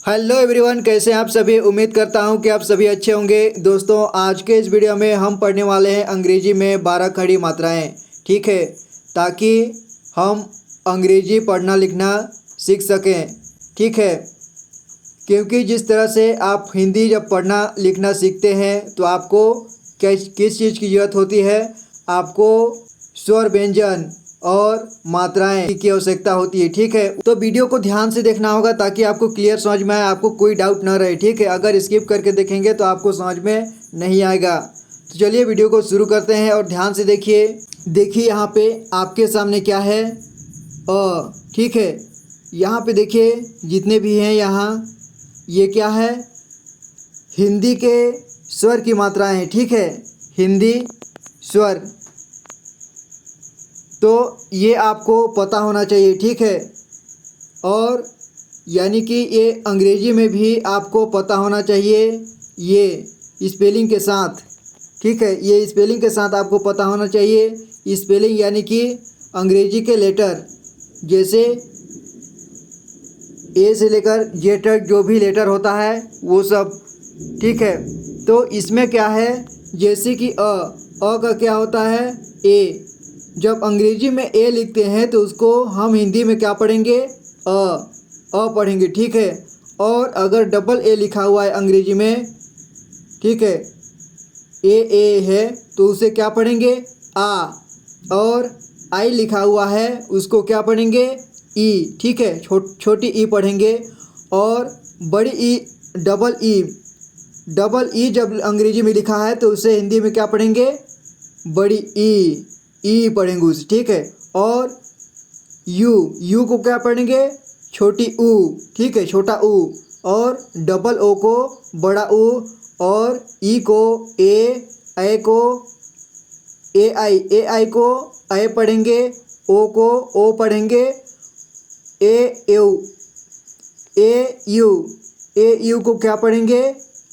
Hello everyone, कैसे हैं आप सभी। उम्मीद करता हूं कि आप सभी अच्छे होंगे। दोस्तों, आज के इस वीडियो में हम पढ़ने वाले हैं अंग्रेजी में 12 खड़ी मात्राएं। ठीक है, ताकि हम अंग्रेजी पढ़ना लिखना सीख सकें। ठीक है, क्योंकि जिस तरह से आप हिंदी जब पढ़ना लिखना सीखते हैं तो आपको किस चीज़ की ज़रूरत होती है, आपको स्वर व्यंजन और मात्राएं की आवश्यकता होती है। ठीक है, तो वीडियो को ध्यान से देखना होगा ताकि आपको क्लियर समझ में आए, आपको कोई डाउट ना रहे। ठीक है, अगर स्किप करके देखेंगे तो आपको समझ में नहीं आएगा। तो चलिए वीडियो को शुरू करते हैं और ध्यान से देखिए यहाँ पे आपके सामने क्या है, अ। ठीक है, यहाँ पे देखिए जितने भी हैं यहाँ, ये क्या है, हिंदी के स्वर की मात्राएं हैं। ठीक है, हिंदी स्वर, तो ये आपको पता होना चाहिए। ठीक है, और यानी कि ये अंग्रेजी में भी आपको पता होना चाहिए, ये स्पेलिंग के साथ। ठीक है, ये स्पेलिंग के साथ आपको पता होना चाहिए। स्पेलिंग यानी कि अंग्रेजी के लेटर, जैसे ए से लेकर जे तक जो भी लेटर होता है वो सब। ठीक है, तो इसमें क्या है, जैसे कि अ का क्या होता है, ए। जब अंग्रेजी में ए लिखते हैं तो उसको हम हिंदी में क्या पढ़ेंगे, अ पढ़ेंगे। ठीक है, और अगर डबल ए लिखा हुआ है अंग्रेजी में, ठीक है, ए है तो उसे क्या पढ़ेंगे, आ। और आई लिखा हुआ है उसको क्या पढ़ेंगे, ई। ठीक है, छोटी ई पढ़ेंगे। और बड़ी ई, डबल ई जब अंग्रेजी में लिखा है तो उसे हिंदी में क्या पढ़ेंगे, बड़ी ई पढ़ेंगे उसे। ठीक है, और यू को क्या पढ़ेंगे, छोटी ऊ। ठीक है, छोटा ऊ। और डबल ओ को बड़ा ऊ। और ई को ए को ए आई को ए पढ़ेंगे। ओ को ओ पढ़ेंगे। ए यू को क्या पढ़ेंगे,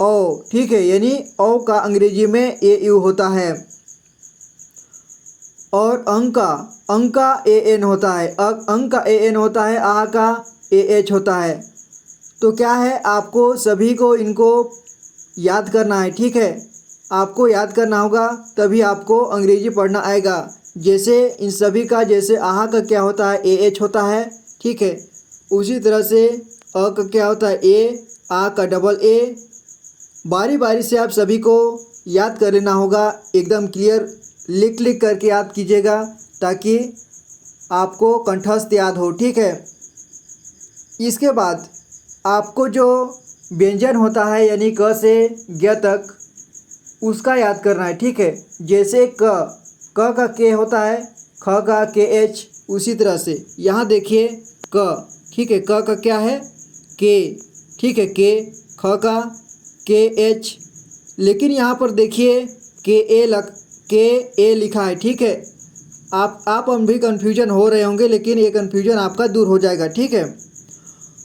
ओ। ठीक है, यानी ओ का अंग्रेजी में ए यू होता है। और अंक का ए एन होता है, अंक का ए एन होता है, आ का ए एच होता है। तो क्या है, आपको सभी को इनको याद करना है। ठीक है, आपको याद करना होगा तभी आपको अंग्रेजी पढ़ना आएगा। जैसे इन सभी का, जैसे आहा का क्या होता है, ए एच होता है। ठीक है, उसी तरह से अ का क्या होता है, ए, आ का डबल ए। बारी बारी से आप सभी को याद कर लेना होगा, एकदम क्लियर लिख करके याद कीजिएगा ताकि आपको कंठस्थ याद हो। ठीक है, इसके बाद आपको जो व्यंजन होता है यानी क से ग तक, उसका याद करना है। ठीक है, जैसे क का के होता है, ख का के एच। उसी तरह से यहाँ देखिए क। ठीक है, क का क्या है, के। ठीक है, के। ख का के एच। लेकिन यहाँ पर देखिए के ए लिखा है। ठीक है, आप भी कन्फ्यूजन हो रहे होंगे, लेकिन ये कन्फ्यूजन आपका दूर हो जाएगा। ठीक है,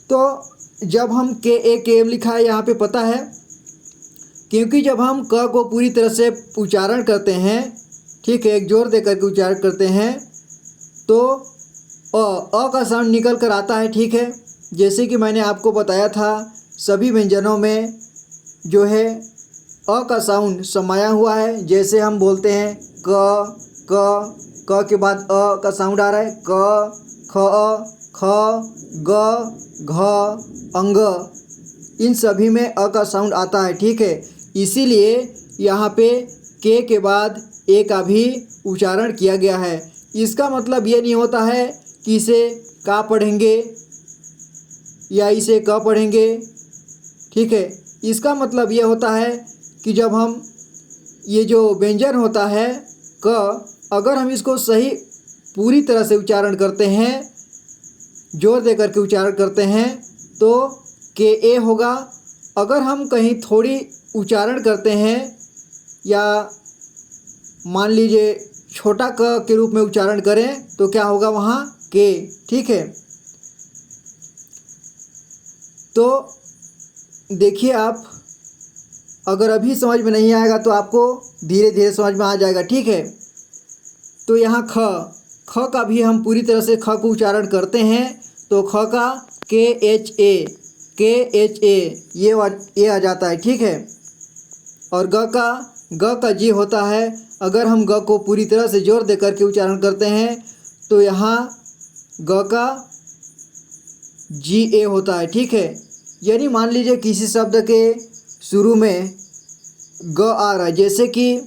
तो जब हम के एम लिखा है यहाँ पे पता है, क्योंकि जब हम क को पूरी तरह से उच्चारण करते हैं, ठीक है, एक जोर दे करके उच्चारण करते हैं, तो अ का साउंड निकल कर आता है। ठीक है, जैसे कि मैंने आपको बताया था, सभी व्यंजनों में जो है अ का साउंड समाया हुआ है। जैसे हम बोलते हैं क के बाद अ का साउंड आ रहा है, क, ख, ग, घ, अंग, इन सभी में अ का साउंड आता है। ठीक है, इसीलिए यहाँ पे के बाद ए का भी उच्चारण किया गया है। इसका मतलब ये नहीं होता है कि इसे का पढ़ेंगे या इसे क पढ़ेंगे। ठीक है, इसका मतलब ये होता है कि जब हम ये जो व्यंजन होता है क, अगर हम इसको सही पूरी तरह से उच्चारण करते हैं, जोर दे करके उच्चारण करते हैं, तो के ए होगा। अगर हम कहीं थोड़ी उच्चारण करते हैं या मान लीजिए छोटा क के रूप में उच्चारण करें तो क्या होगा वहाँ, के। ठीक है, तो देखिए आप, अगर अभी समझ में नहीं आएगा तो आपको धीरे धीरे समझ में आ जाएगा। ठीक है, तो यहाँ ख का भी हम पूरी तरह से ख को उच्चारण करते हैं, तो ख का के KHA ये आ जाता है, ठीक है। और ग का जी होता है, अगर हम ग को पूरी तरह से जोर दे करके उच्चारण करते हैं तो यहाँ ग का GA होता है, ठीक है। यानी मान लीजिए किसी शब्द के शुरू में ग आ रहा है, जैसे कि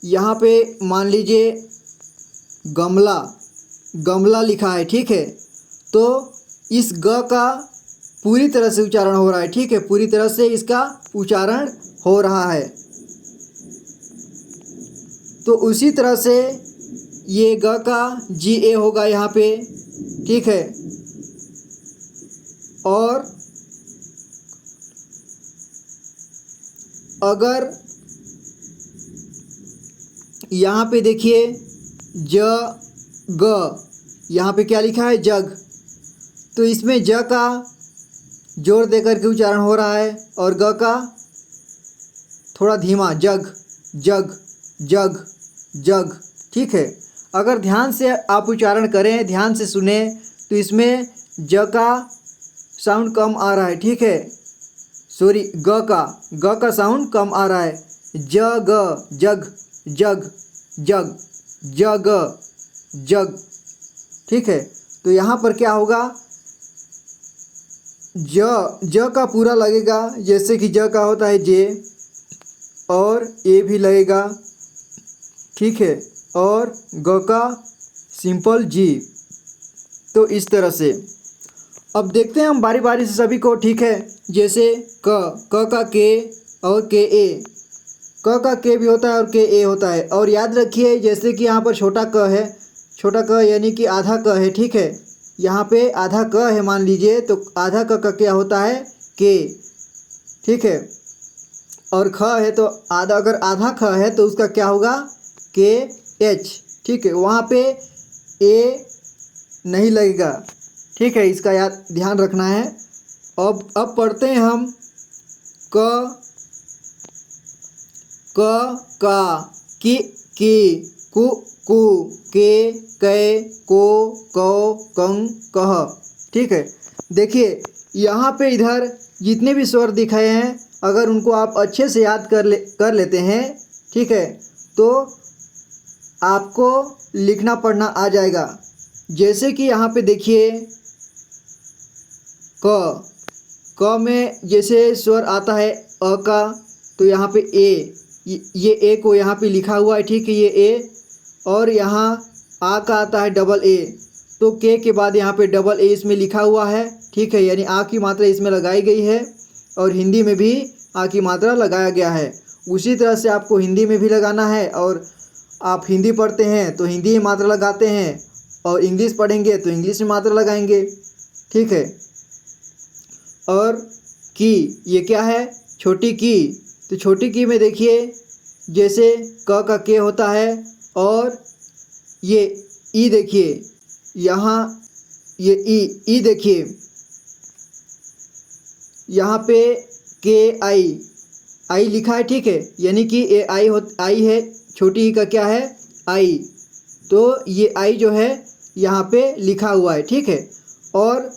यहाँ पे मान लीजिए गमला लिखा है, ठीक है। तो इस ग का पूरी तरह से उच्चारण हो रहा है, ठीक है, पूरी तरह से इसका उच्चारण हो रहा है। तो उसी तरह से ये ग का GA होगा यहाँ पे, ठीक है। और अगर यहाँ पे देखिए यहाँ पे क्या लिखा है, जग, तो इसमें ज का जोर देकर के उच्चारण हो रहा है और ग का थोड़ा धीमा, जग जग जग जग, ठीक है। अगर ध्यान से आप उच्चारण करें, ध्यान से सुने, तो इसमें ज का साउंड कम आ रहा है, ठीक है। सॉरी, ग का साउंड कम आ रहा है। जग जग जग जग जग जग, ठीक है। तो यहाँ पर क्या होगा, ज का पूरा लगेगा, जैसे कि ज का होता है जे, और ए भी लगेगा, ठीक है। और ग का सिंपल जी। तो इस तरह से अब देखते हैं हम बारी बारी से सभी को, ठीक है। जैसे क का के और के ए, क का के भी होता है और के ए होता है। और याद रखिए, जैसे कि यहाँ पर छोटा क है, छोटा क यानी कि आधा क है, ठीक है। यहाँ पे आधा क है मान लीजिए, तो आधा क का क्या होता है, के, ठीक है। और ख है तो आधा, अगर आधा ख है तो उसका क्या होगा, के एच, ठीक है। वहाँ पे ए नहीं लगेगा, ठीक है, इसका याद ध्यान रखना है। अब पढ़ते हैं हम क का, की कु कु, के कै को कौ कं कह, ठीक है। देखिए यहाँ पे इधर जितने भी स्वर दिखाए हैं, अगर उनको आप अच्छे से याद कर लेते हैं, ठीक है, तो आपको लिखना पढ़ना आ जाएगा। जैसे कि यहाँ पे देखिए क में जैसे स्वर आता है अ का, तो यहाँ पे ए, ये ए को यहाँ पे लिखा हुआ है, ठीक है, ये ए। और यहाँ आ का आता है डबल ए, तो के के बाद यहाँ पे डबल ए इसमें लिखा हुआ है, ठीक है। यानी आ की मात्रा इसमें लगाई गई है, और हिंदी में भी आ की मात्रा लगाया गया है। उसी तरह से आपको हिंदी में भी लगाना है, और आप हिंदी पढ़ते हैं तो हिंदी में मात्रा लगाते हैं, और इंग्लिश पढ़ेंगे तो इंग्लिश में मात्रा लगाएंगे, ठीक है। और की, ये क्या है, छोटी की। तो छोटी की में देखिए, जैसे क का के होता है, और ये ई देखिए, यहाँ ये ई देखिए, यहाँ पे के आई लिखा है, ठीक है। यानी कि ये आई है, छोटी ई का क्या है, आई। तो ये आई जो है यहाँ पे लिखा हुआ है, ठीक है। और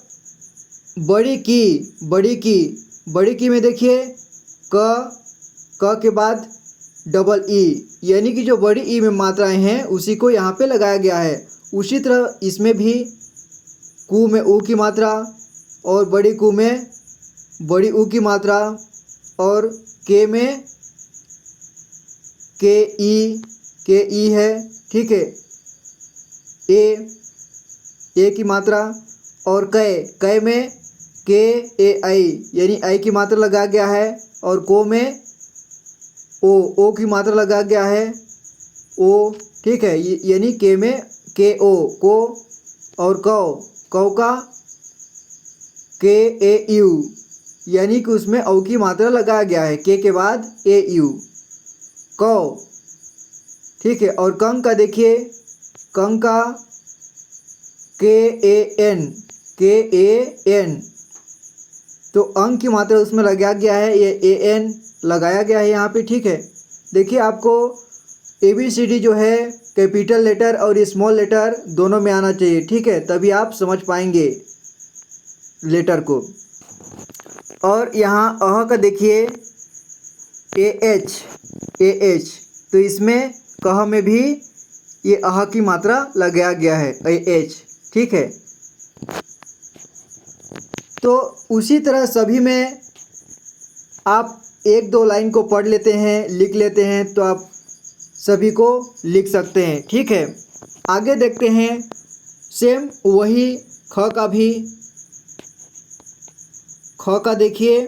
बड़ी की में देखिए क के बाद डबल ई, यानी कि जो बड़ी ई में मात्राएं हैं उसी को यहाँ पे लगाया गया है। उसी तरह इसमें भी कु में ऊ की मात्रा, और बड़ी कु में बड़ी ऊ की मात्रा, और के में के ई है, ठीक है, ए की मात्रा। और कै में के ए आई, यानी आई की मात्रा लगा गया है। और को में ओ की मात्रा लगा गया है, ओ, ठीक है। यानी के में के ओ, को। और कौ का के ए यू, यानी कि उसमें औ की मात्रा लगाया गया है, के बाद ए यू, कौ, ठीक है। और कंग का देखिए, कंग का के ए एन, तो अंक की मात्रा उसमें लगाया गया है, ये ए एन लगाया गया है यहाँ पे, ठीक है। देखिए आपको ABCD जो है कैपिटल लेटर और स्मॉल लेटर दोनों में आना चाहिए, ठीक है, तभी आप समझ पाएंगे लेटर को। और यहाँ अह का देखिए AH, तो इसमें कह में भी ये अह की मात्रा लगाया गया है AH, ठीक है। तो उसी तरह सभी में आप एक दो लाइन को पढ़ लेते हैं, लिख लेते हैं, तो आप सभी को लिख सकते हैं, ठीक है। आगे देखते हैं, सेम वही ख का भी। ख का देखिए,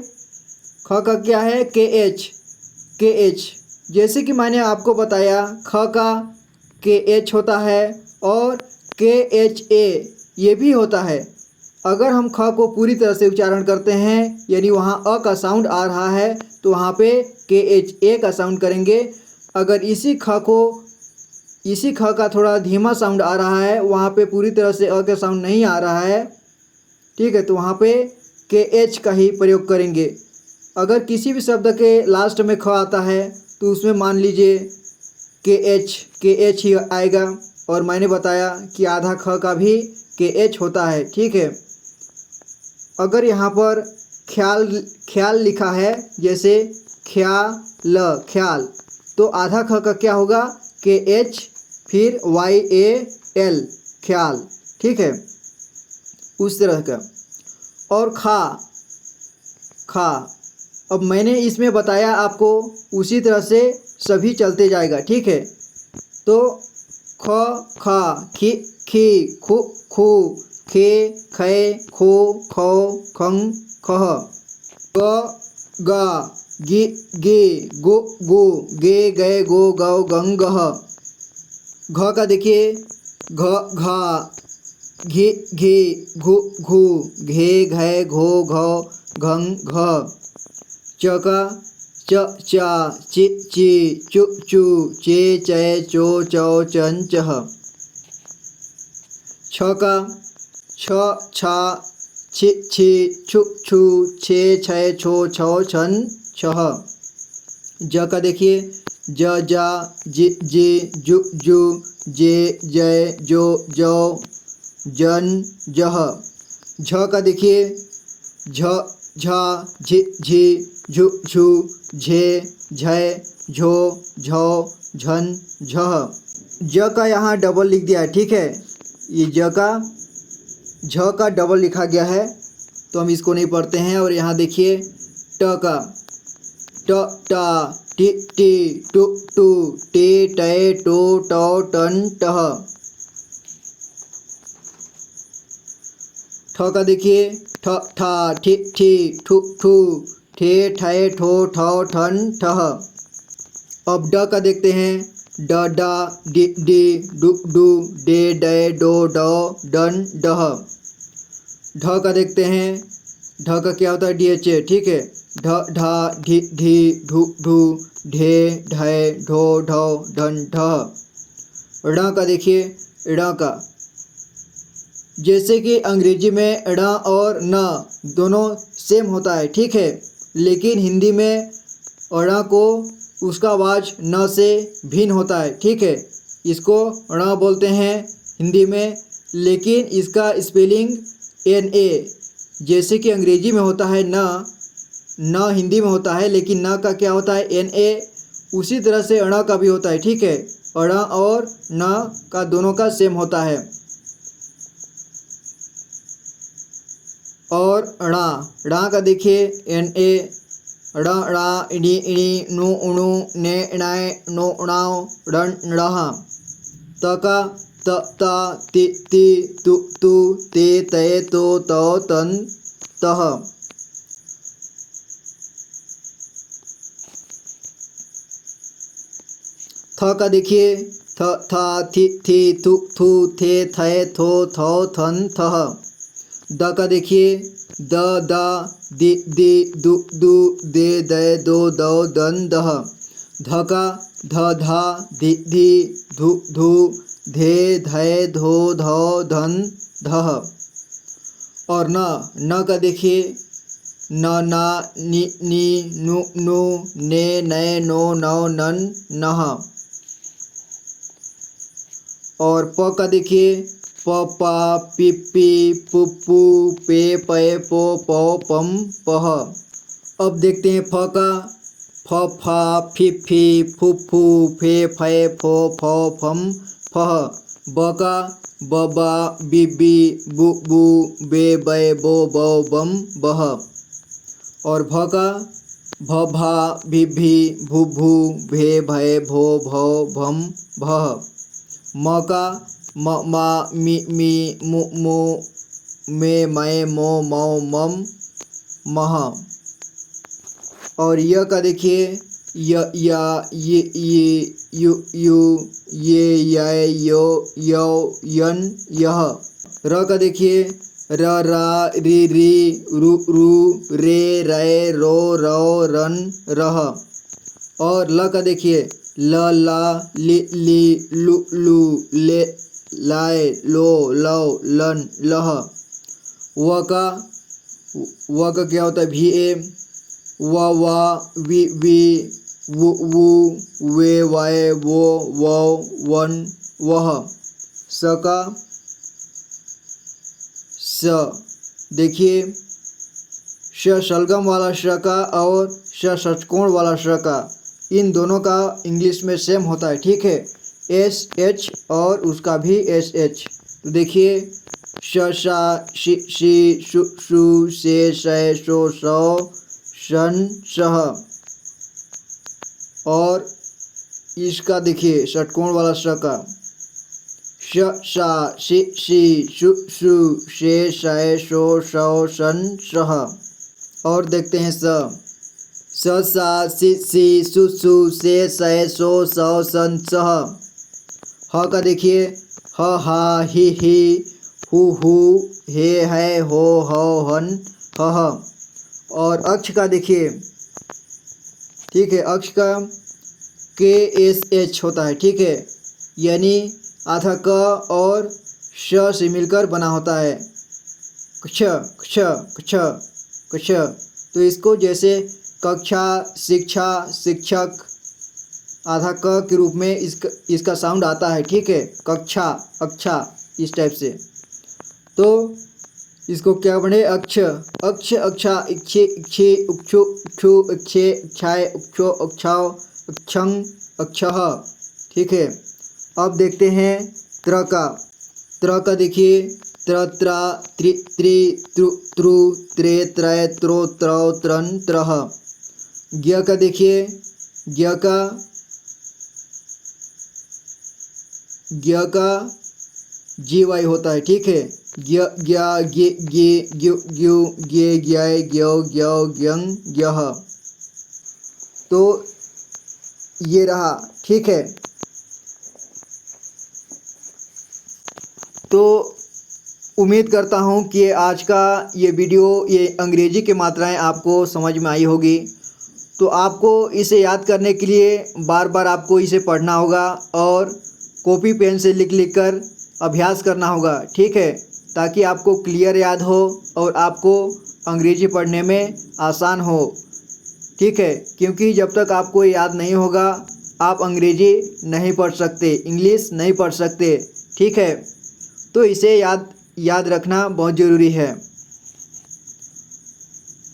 ख का क्या है KH। जैसे कि मैंने आपको बताया ख का KH होता है और KHA ये भी होता है। अगर हम ख को पूरी तरह से उच्चारण करते हैं, यानी वहाँ अ का साउंड आ रहा है, तो वहाँ पे KHA का साउंड करेंगे। अगर इसी ख का थोड़ा धीमा साउंड आ रहा है, वहाँ पे पूरी तरह से अ का साउंड नहीं आ रहा है, ठीक है, तो वहाँ पे KH का ही प्रयोग करेंगे। अगर किसी भी शब्द के लास्ट में ख आता है तो उसमें मान लीजिए KH ही आएगा। और मैंने बताया कि आधा ख का भी KH होता है, ठीक है। अगर यहाँ पर ख्याल लिखा है, जैसे ख्याल, तो आधा ख का क्या होगा KH फिर YAL, ख्याल, ठीक है, उस तरह का। और खा, अब मैंने इसमें बताया आपको, उसी तरह से सभी चलते जाएगा, ठीक है। तो खा, खी, खू, खे, खे, खो, खो, खंग, खह, गा, गे, गो, गे, गए, गो, गौ, गंग, गह। घ का देखिए, घा, घे, घू, घे, घे, घो, घौ, घंग, घ। च का चा, ची, चू, चे, चे, चो, चौ, चन, चह। छ का छा, छी, छु, छे, छे, छो, छौ, छन, छह। ज का देखिए, जा, जे, जू, जे, जय, जो, जन, जह। झ का देखिए, झा, झी, झू, झे, झय, झो, झौ, झन, झह। ज का यहाँ डबल लिख दिया है, ठीक है। ये झ का डबल लिखा गया है, तो हम इसको नहीं पढ़ते हैं। और यहाँ देखिए ट का टा, टी, टू, टे, टे, टो, टौ, टन, टह। ठ का देखिए, ठा, ठी, ठू, ठे, ठे, ठो, ठौ, ठन, ठह। अब ड का देखते हैं, डा, डी, डू, डे, डे, डो, डौ, डन, डह। ढ का देखते हैं, ढ का क्या होता है DH, ठीक है। ढा, ढी, ढू, ढे, ढे, ढो, ढौ, ढन, ढह। ड़ का देखिए, ड़ का जैसे कि अंग्रेजी में ड़ और न दोनों सेम होता है, ठीक है, लेकिन हिंदी में ड़ को उसका आवाज़ न से भिन्न होता है, ठीक है। इसको ड़ बोलते हैं हिंदी में, लेकिन इसका स्पेलिंग NA, जैसे कि अंग्रेजी में होता है न हिंदी में होता है, लेकिन न का क्या होता है NA, उसी तरह से ण का भी होता है, ठीक है। ण और न का दोनों का सेम होता है। और ड़ा का देखिए NA, ड़ा, इणी, नु, उणु, ने, इणाय, नो, उणाव, रण, णह। त का ता, ती, तू, ते, तय, तो, तौ, तन, तह। थ का देखिए, था, थी, थू, थे, थे, थो, थौ, थन, थह। द का देखिए, दा, दी, दू, दे, दे, दो, दौ, दन, दह। ध का धा, धी, धू, धे, धय, धो, धौ, धन, धह। और न का देखिए, ना, नी, नु, ने, नय, नो, नौ, नन, नह। और प का देखिए, पा पी पू पे पो पम पह। अब देखते हैं फ का। फा फी फू फे फो फम फह। ब का। बा बी बू बे बो बम बह। और भ का। भा भी भू भे भो भम भह। म का। मा मी मु मे मै मो मम मह। और य का देखिए या ये यू ये यो यन यह। र का देखिए रा री रू रे रो रन रह। और ल का देखिए ला ली लू ले लाए लो लन लह। व का क्या होता है भी ए वा वी वू वे वाए वो वन वह। स का। स देखिए श शलगम वाला श का और श षटकोण वाला श का, इन दोनों का इंग्लिश में सेम होता है, ठीक है। एस एच और उसका भी एस एच। तो देखिए श शा शी शु से शय शो सौ शन शह। और इसका देखिए षटकोण वाला श का श शा शी शु से शय शो सौ शन शह। और देखते हैं स सा सी सु से शय शो सौ सन सह। ह का देखिए ह हा ही हु हे है हो हन ह। और अक्ष का देखिए, ठीक है, अक्ष का के एस एच होता है, ठीक है, यानी आधा क और श से मिलकर बना होता है क्ष क्ष क्ष क्ष। तो इसको जैसे कक्षा शिक्षा शिक्षक आधा क के रूप में इसका साउंड आता है, ठीक है, कक्षा अक्षा इस टाइप से। तो इसको क्या बने अक्ष अक्ष अक्षा इक्षे इक्षे उक्षु उक्षु इक्षे इक्षाय उक्षो अक्षाओ अक्षंग अक्षः, ठीक है। अब देखते हैं त्र का देखिए त्र त्रा त्रि त्रित्रु त्रे त्रय त्रो त्रौ त्रन त्रह। ज्ञ का देखिए ज्ञ का जी वाई होता है, ठीक है, ज्ञा गे गे ग्यु गे ज्ञाय ग्यो ग्यो ज्ञं ज्ञः। तो ये रहा, ठीक है। तो उम्मीद करता हूँ कि आज का ये वीडियो, ये अंग्रेजी की मात्राएं आपको समझ में आई होगी। तो आपको इसे याद करने के लिए बार बार आपको इसे पढ़ना होगा और कॉपी पेन से लिख कर अभ्यास करना होगा, ठीक है, ताकि आपको क्लियर याद हो और आपको अंग्रेजी पढ़ने में आसान हो, ठीक है। क्योंकि जब तक आपको याद नहीं होगा आप अंग्रेजी नहीं पढ़ सकते, इंग्लिश नहीं पढ़ सकते, ठीक है। तो इसे याद रखना बहुत ज़रूरी है।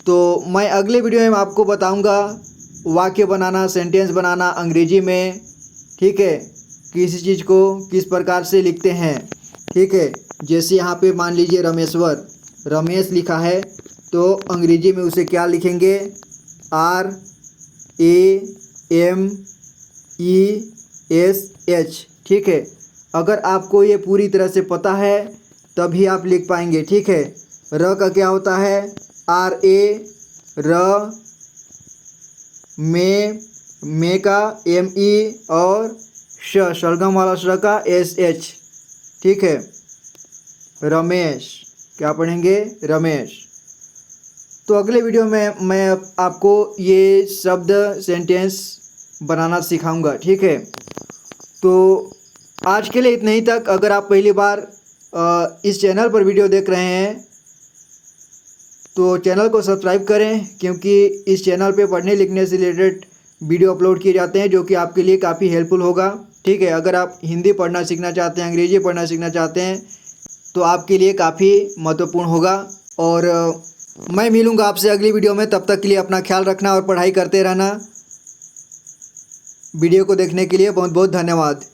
तो मैं अगले वीडियो में आपको बताऊंगा वाक्य बनाना, सेंटेंस बनाना अंग्रेजी में, ठीक है, किसी चीज़ को किस प्रकार से लिखते हैं, ठीक है। जैसे यहाँ पे मान लीजिए रमेश लिखा है, तो अंग्रेजी में उसे क्या लिखेंगे, RAMESH, ठीक है। अगर आपको ये पूरी तरह से पता है तभी आप लिख पाएंगे, ठीक है। र का क्या होता है, RA र, में का ME और शलगम वाला श का SH, ठीक है, रमेश, क्या पढ़ेंगे, रमेश। तो अगले वीडियो में मैं आपको ये शब्द सेंटेंस बनाना सिखाऊंगा, ठीक है। तो आज के लिए इतना ही तक। अगर आप पहली बार इस चैनल पर वीडियो देख रहे हैं तो चैनल को सब्सक्राइब करें, क्योंकि इस चैनल पे पढ़ने लिखने से रिलेटेड वीडियो अपलोड किए जाते हैं जो कि आपके लिए काफ़ी हेल्पफुल होगा, ठीक है। अगर आप हिंदी पढ़ना सीखना चाहते हैं, अंग्रेजी पढ़ना सीखना चाहते हैं तो आपके लिए काफ़ी महत्वपूर्ण होगा। और मैं मिलूँगा आपसे अगली वीडियो में, तब तक के लिए अपना ख्याल रखना और पढ़ाई करते रहना। वीडियो को देखने के लिए बहुत बहुत धन्यवाद।